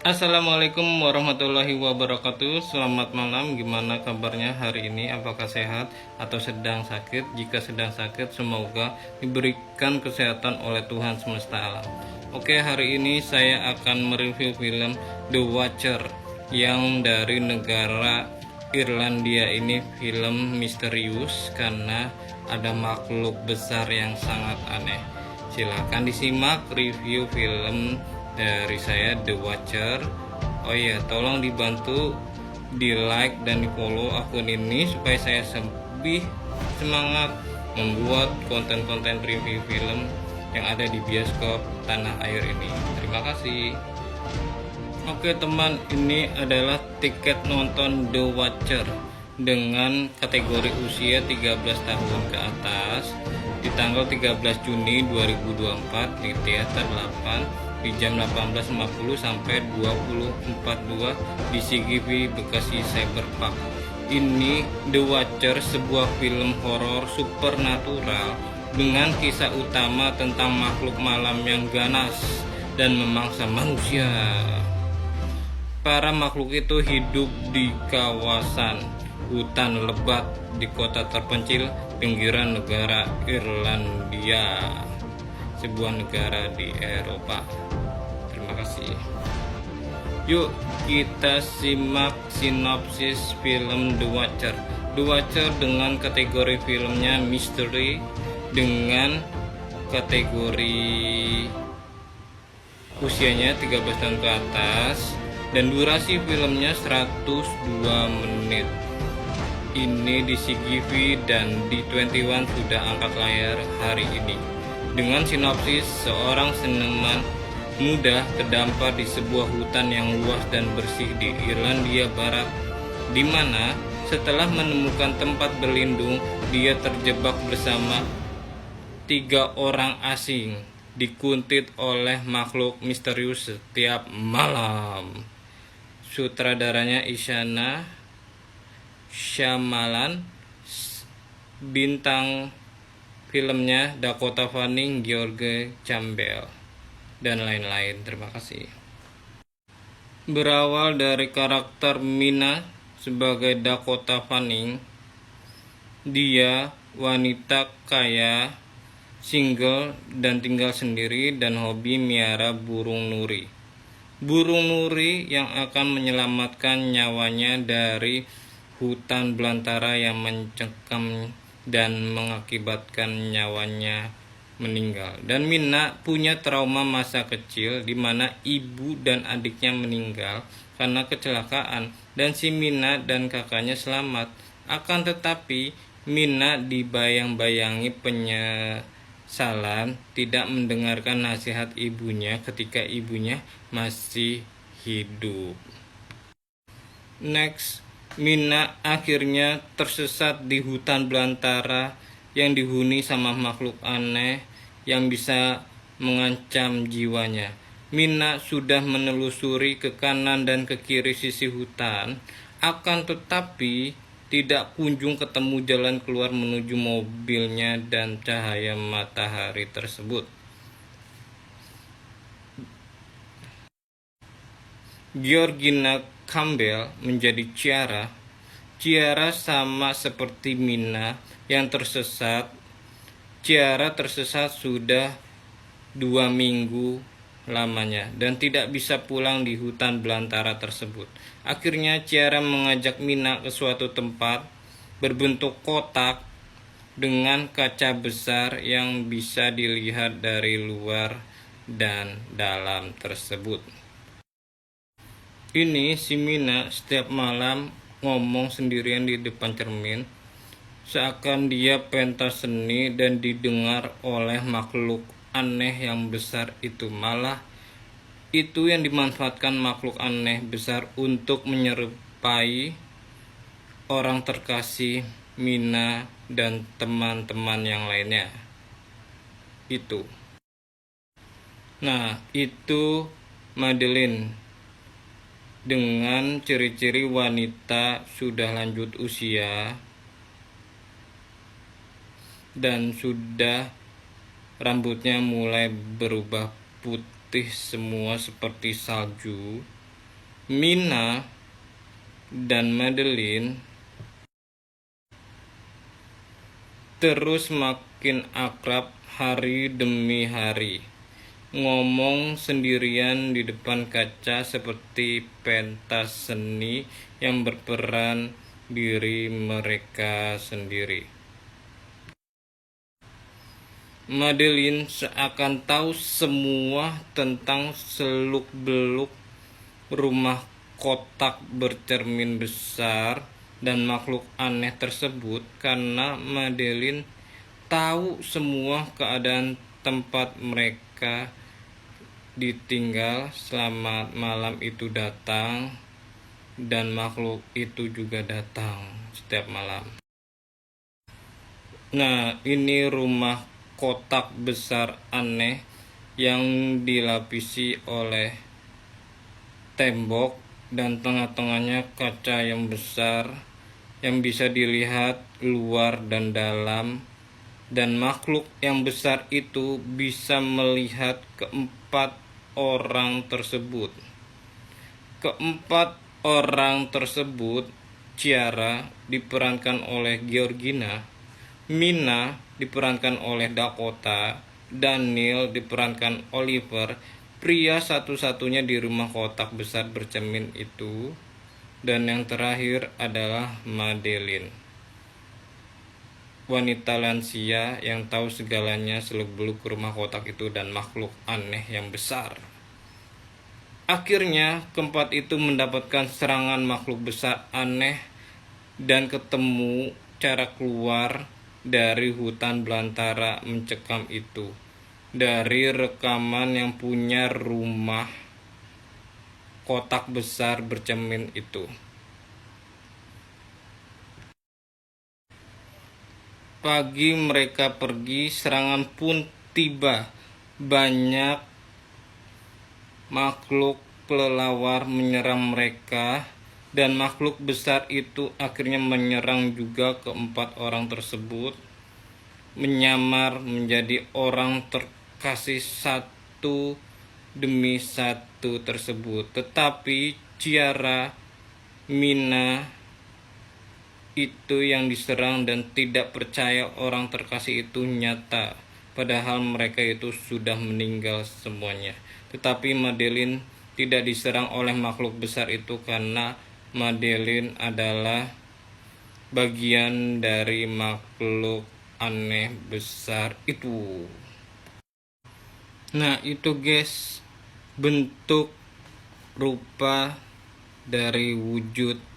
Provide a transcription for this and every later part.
Assalamualaikum warahmatullahi wabarakatuh. Selamat malam, gimana kabarnya hari ini? Apakah sehat atau sedang sakit? Jika sedang sakit, semoga diberikan kesehatan oleh Tuhan semesta alam. Oke, hari ini saya akan mereview film The Watcher yang dari negara Irlandia. Ini film misterius karena ada makhluk besar yang sangat aneh. Silahkan disimak review film dari saya, The Watcher. Oh iya, tolong dibantu di like dan di follow akun ini supaya saya lebih semangat membuat konten-konten review film yang ada di bioskop tanah air ini. Terima kasih. Oke teman, ini adalah tiket nonton The Watcher dengan kategori usia 13 tahun ke atas di tanggal 13 Juni 2024 di Teater 8 di jam 18.50 sampai 20.42 di CGV Bekasi Cyberpark. Ini The Watcher, sebuah film horor supernatural dengan kisah utama tentang makhluk malam yang ganas dan memangsa manusia. Para makhluk itu hidup di kawasan hutan lebat di kota terpencil pinggiran negara Irlandia, sebuah negara di Eropa. Terima kasih. Yuk kita simak sinopsis film The Watcher. The Watcher dengan kategori filmnya misteri dengan kategori usianya 13 tahun ke atas dan durasi filmnya 102 menit. Ini di CGV dan di 21 sudah angkat layar hari ini. Dengan sinopsis, seorang seniman muda terdampar di sebuah hutan yang luas dan bersih di Irlandia Barat, di mana setelah menemukan tempat berlindung, dia terjebak bersama 3 orang asing, dikuntit oleh makhluk misterius setiap malam. Sutradaranya Isyana Shyamalan, bintang filmnya Dakota Fanning, George Campbell, dan lain-lain. Terima kasih. Berawal dari karakter Mina sebagai Dakota Fanning, dia wanita kaya, single dan tinggal sendiri dan hobi miara burung nuri. Burung nuri yang akan menyelamatkan nyawanya dari hutan belantara yang mencekam dan mengakibatkan nyawanya meninggal. Dan Mina punya trauma masa kecil di mana ibu dan adiknya meninggal karena kecelakaan dan si Mina dan kakaknya selamat. Akan tetapi Mina dibayang-bayangi penyesalan tidak mendengarkan nasihat ibunya ketika ibunya masih hidup. Next, Mina akhirnya tersesat di hutan belantara yang dihuni sama makhluk aneh yang bisa mengancam jiwanya. Mina sudah menelusuri ke kanan dan ke kiri sisi hutan, akan tetapi tidak kunjung ketemu jalan keluar menuju mobilnya dan cahaya matahari tersebut. Georgina Campbell menjadi Ciara. Ciara sama seperti Mina yang tersesat. Ciara tersesat sudah 2 minggu lamanya dan tidak bisa pulang di hutan belantara tersebut. Akhirnya Ciara mengajak Mina ke suatu tempat berbentuk kotak dengan kaca besar yang bisa dilihat dari luar dan dalam tersebut. Ini si Mina setiap malam ngomong sendirian di depan cermin, seakan dia pentas seni dan didengar oleh makhluk aneh yang besar itu. Malah itu yang dimanfaatkan makhluk aneh besar untuk menyerupai orang terkasih Mina dan teman-teman yang lainnya. Itu. Nah, itu Madeline dengan ciri-ciri wanita sudah lanjut usia dan sudah rambutnya mulai berubah putih semua seperti salju. Mina dan Madeline terus makin akrab hari demi hari, ngomong sendirian di depan kaca seperti pentas seni yang berperan diri mereka sendiri. Madeline seakan tahu semua tentang seluk-beluk rumah kotak bercermin besar dan makhluk aneh tersebut karena Madeline tahu semua keadaan tempat mereka ditinggal. Selamat malam itu datang dan makhluk itu juga datang setiap malam. Nah, ini rumah kotak besar aneh yang dilapisi oleh tembok dan tengah-tengahnya kaca yang besar yang bisa dilihat luar dan dalam, dan makhluk yang besar itu bisa melihat keempat orang tersebut. Keempat orang tersebut, Ciara diperankan oleh Georgina, Mina diperankan oleh Dakota, Daniel diperankan Oliver, pria satu-satunya di rumah kotak besar bercermin itu, dan yang terakhir adalah Madeline, wanita lansia yang tahu segalanya seluk-beluk rumah kotak itu dan makhluk aneh yang besar. Akhirnya keempat itu mendapatkan serangan makhluk besar aneh dan ketemu cara keluar dari hutan belantara mencekam itu dari rekaman yang punya rumah kotak besar bercermin itu. Pagi mereka pergi, serangan pun tiba. Banyak makhluk kelelawar menyerang mereka, dan makhluk besar itu akhirnya menyerang juga keempat orang tersebut, menyamar menjadi orang terkasih satu demi satu tersebut. Tetapi Ciara, Mina itu yang diserang dan tidak percaya orang terkasih itu nyata, padahal mereka itu sudah meninggal semuanya. Tetapi Madeline tidak diserang oleh makhluk besar itu karena Madeline adalah bagian dari makhluk aneh besar itu. Nah, itu guys, bentuk rupa dari wujud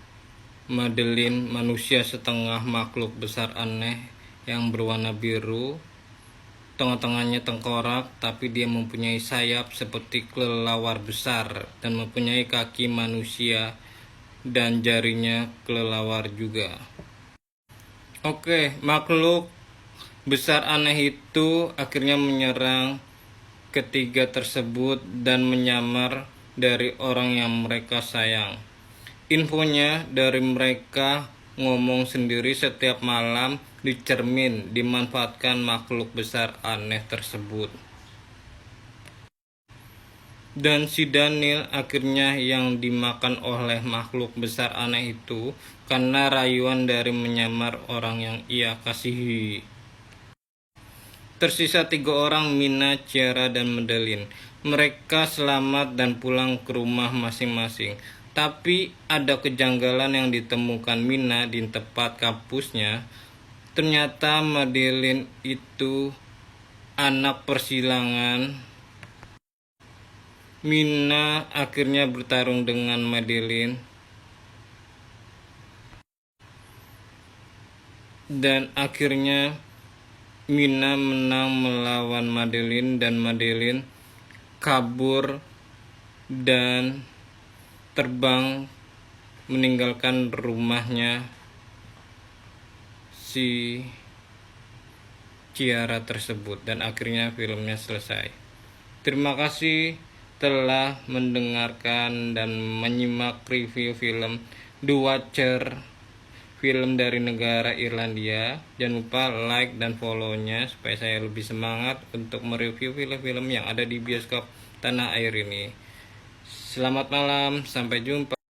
Madeline, manusia setengah makhluk besar aneh yang berwarna biru. Tengah-tengahnya tengkorak, tapi dia mempunyai sayap seperti kelelawar besar dan mempunyai kaki manusia dan jarinya kelelawar juga. Oke, makhluk besar aneh itu akhirnya menyerang ketiga tersebut dan menyamar dari orang yang mereka sayang. Infonya dari mereka ngomong sendiri setiap malam di cermin, dimanfaatkan makhluk besar aneh tersebut. Dan si Daniel akhirnya yang dimakan oleh makhluk besar aneh itu karena rayuan dari menyamar orang yang ia kasihi. Tersisa 3 orang, Mina, Ciara, dan Madeline. Mereka selamat dan pulang ke rumah masing-masing. Tapi ada kejanggalan yang ditemukan Mina di tempat kampusnya. Ternyata Madeline itu anak persilangan. Mina akhirnya bertarung dengan Madeline dan akhirnya Mina menang melawan Madeline, dan Madeline kabur dan terbang meninggalkan rumahnya si Ciara tersebut, dan akhirnya filmnya selesai. Terima kasih telah mendengarkan dan menyimak review film The Watcher, film dari negara Irlandia. Jangan lupa like dan follow-nya supaya saya lebih semangat untuk mereview film-film yang ada di bioskop tanah air ini. Selamat malam, sampai jumpa.